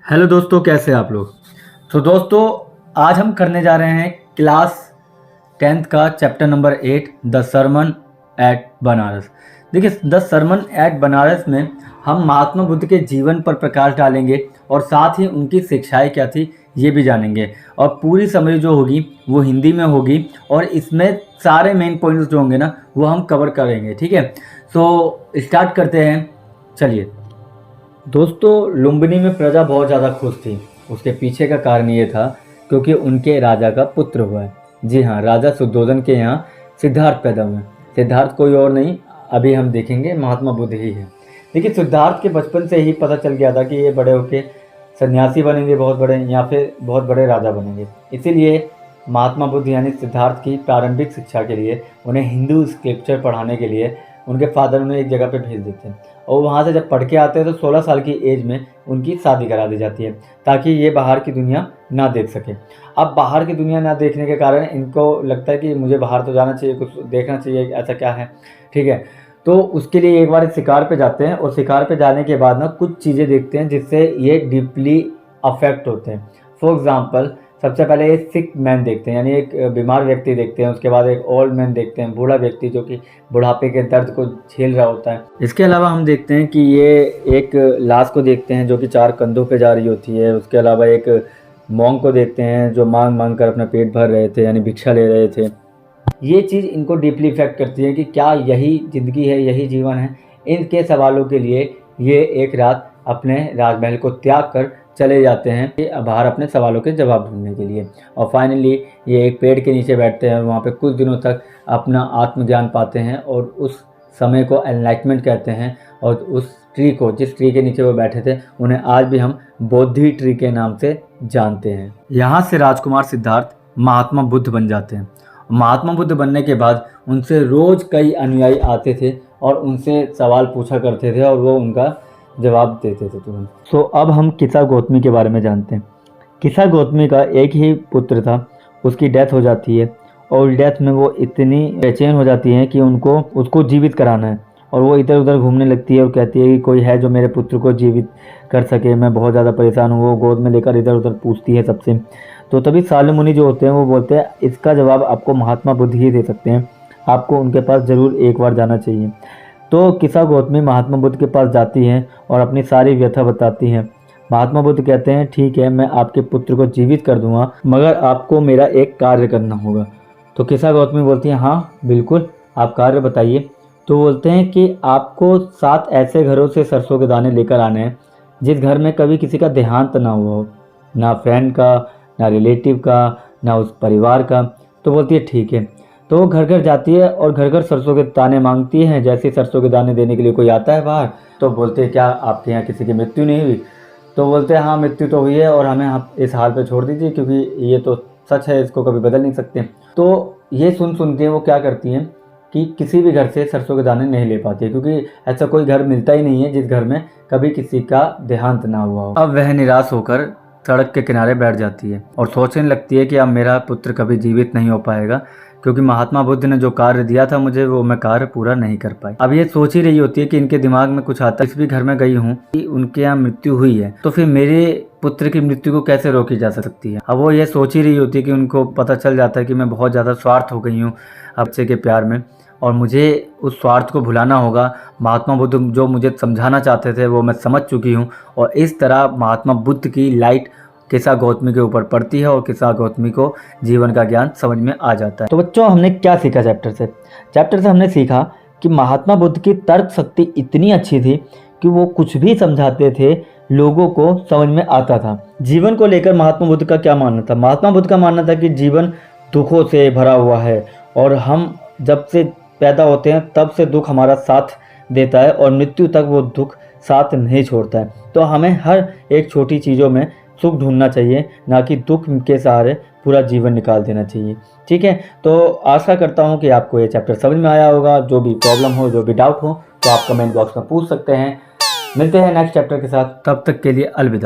Hello दोस्तों, कैसे हैं आप लोग। तो दोस्तों, आज हम करने जा रहे हैं क्लास 10th का chapter number 8 the sermon at Benares. देखिए, द सरमन एट बनारस में हम महात्मा बुद्ध के जीवन पर प्रकाश डालेंगे और साथ ही उनकी शिक्षाएं क्या थी ये भी जानेंगे। और पूरी समरी जो होगी वो हिंदी में होगी और इसमें सारे मेन पॉइंट्स जो होंगे ना वो हम कवर करेंगे। ठीक है, तो स्टार्ट करते हैं। चलिए दोस्तों, लुम्बिनी में प्रजा बहुत ज़्यादा खुश थी। उसके पीछे का कारण ये था क्योंकि उनके राजा का पुत्र हुआ है। जी हाँ, राजा शुद्धोधन के यहाँ सिद्धार्थ पैदा हुए। सिद्धार्थ कोई और नहीं, अभी हम देखेंगे, महात्मा बुद्ध ही है। देखिए, सिद्धार्थ के बचपन से ही पता चल गया था कि ये बड़े होके सन्यासी बनेंगे बहुत बड़े, या फिर बहुत बड़े राजा बनेंगे। इसीलिए महात्मा बुद्ध यानी सिद्धार्थ की प्रारंभिक शिक्षा के लिए उन्हें हिंदू स्क्रिप्चर पढ़ाने के लिए उनके फादर उन्हें एक जगह पे भेज देते हैं। और वहाँ से जब पढ़ के आते हैं तो 16 साल की एज में उनकी शादी करा दी जाती है ताकि ये बाहर की दुनिया ना देख सके। अब बाहर की दुनिया ना देखने के कारण इनको लगता है कि मुझे बाहर तो जाना चाहिए, कुछ देखना चाहिए, ऐसा क्या है। ठीक है, तो उसके लिए एक बार शिकार पे जाते हैं और शिकार पे जाने के बाद ना कुछ चीज़ें देखते हैं जिससे ये डीपली अफेक्ट होते हैं। फॉर एग्ज़ाम्पल, सबसे पहले एक सिक मैन देखते हैं, यानी एक बीमार व्यक्ति देखते हैं। उसके बाद एक ओल्ड मैन देखते हैं, बूढ़ा व्यक्ति जो कि बुढ़ापे के दर्द को झेल रहा होता है। इसके अलावा हम देखते हैं कि ये एक लाश को देखते हैं जो कि 4 कंधों पे जा रही होती है। उसके अलावा एक मॉन्क को देखते हैं जो मांग मांग कर अपना पेट भर रहे थे, यानी भिक्षा ले रहे थे। ये चीज़ इनको डीपली इफेक्ट करती है कि क्या यही ज़िंदगी है, यही जीवन है। इनके सवालों के लिए ये एक रात अपने राजमहल को त्याग कर चले जाते हैं बाहर अपने सवालों के जवाब ढूंढने के लिए। और फाइनली ये एक पेड़ के नीचे बैठते हैं और वहाँ पे कुछ दिनों तक अपना आत्मज्ञान पाते हैं और उस समय को एनलाइटमेंट कहते हैं। और उस ट्री को, जिस ट्री के नीचे वो बैठे थे, उन्हें आज भी हम बोधि ट्री के नाम से जानते हैं। यहाँ से राजकुमार सिद्धार्थ महात्मा बुद्ध बन जाते हैं। महात्मा बुद्ध बनने के बाद उनसे रोज़ कई अनुयायी आते थे और उनसे सवाल पूछा करते थे और वो उनका जवाब देते थे तुरंत। सो अब हम किसा गौतमी के बारे में जानते हैं। किसा गौतमी का एक ही पुत्र था, उसकी डेथ हो जाती है और डेथ में वो इतनी बेचैन हो जाती है कि उसको जीवित कराना है। और वो इधर उधर घूमने लगती है और कहती है कि कोई है जो मेरे पुत्र को जीवित कर सके, मैं बहुत ज़्यादा परेशान हूँ। वो गोद में लेकर इधर उधर पूछती है सबसे। तो तभी साले मुनि जो होते हैं वो बोलते हैं इसका जवाब आपको महात्मा बुद्ध ही दे सकते हैं, आपको उनके पास ज़रूर एक बार जाना चाहिए। तो किसा गौतमी महात्मा बुद्ध के पास जाती हैं और अपनी सारी व्यथा बताती हैं। महात्मा बुद्ध कहते हैं ठीक है, मैं आपके पुत्र को जीवित कर दूंगा, मगर आपको मेरा एक कार्य करना होगा। तो किसा गौतमी बोलती हैं हाँ बिल्कुल, आप कार्य बताइए। तो बोलते हैं कि आपको 7 ऐसे घरों से सरसों के दाने लेकर आने हैं जिस घर में कभी किसी का देहांत ना हुआ हो, ना फ्रेंड का, ना रिलेटिव का, ना उस परिवार का। तो बोलती है ठीक है। तो वो घर घर जाती है और घर घर सरसों के दाने मांगती है। जैसे सरसों के दाने देने के लिए कोई आता है बाहर, तो बोलते हैं क्या आपके यहाँ किसी की मृत्यु नहीं हुई। तो बोलते हैं हाँ मृत्यु तो हुई है और हमें आप इस हाल पे छोड़ दीजिए क्योंकि ये तो सच है, इसको कभी बदल नहीं सकते। तो ये सुन के वो क्या करती हैं कि किसी भी घर से सरसों के दाने नहीं ले पाती है, क्योंकि ऐसा कोई घर मिलता ही नहीं है जिस घर में कभी किसी का देहांत ना हुआ हो। अब वह निराश होकर सड़क के किनारे बैठ जाती है और सोचने लगती है कि अब मेरा पुत्र कभी जीवित नहीं हो पाएगा, क्योंकि महात्मा बुद्ध ने जो कार्य दिया था मुझे वो मैं कार्य पूरा नहीं कर पाई। अब ये सोच ही रही होती है कि इनके दिमाग में कुछ आता है, इस भी घर में गई हूँ कि उनके यहाँ मृत्यु हुई है, तो फिर मेरे पुत्र की मृत्यु को कैसे रोकी जा सकती है। अब वो ये सोच ही रही होती है कि उनको पता चल जाता है कि मैं बहुत ज़्यादा स्वार्थ हो गई हूँ बच्चे के प्यार में और मुझे उस स्वार्थ को भुलाना होगा। महात्मा बुद्ध जो मुझे समझाना चाहते थे वो मैं समझ चुकी हूँ। और इस तरह महात्मा बुद्ध की लाइट किसा गौतमी के ऊपर पड़ती है और किसा गौतमी को जीवन का ज्ञान समझ में आ जाता है। तो बच्चों, हमने क्या सीखा चैप्टर से हमने सीखा कि महात्मा बुद्ध की तर्क शक्ति इतनी अच्छी थी कि वो कुछ भी समझाते थे, लोगों को समझ में आता था। जीवन को लेकर महात्मा बुद्ध का क्या मानना था। महात्मा बुद्ध का मानना था कि जीवन दुखों से भरा हुआ है और हम जब से पैदा होते हैं तब से दुख हमारा साथ देता है और मृत्यु तक वो दुख साथ नहीं छोड़ता है। तो हमें हर एक छोटी चीज़ों में सुख ढूंढना चाहिए, ना कि दुख के सहारे पूरा जीवन निकाल देना चाहिए। ठीक है, तो आशा करता हूँ कि आपको ये चैप्टर समझ में आया होगा। जो भी प्रॉब्लम हो, जो भी डाउट हो, तो आप कमेंट बॉक्स में पूछ सकते हैं। मिलते हैं नेक्स्ट चैप्टर के साथ, तब तक के लिए अलविदा।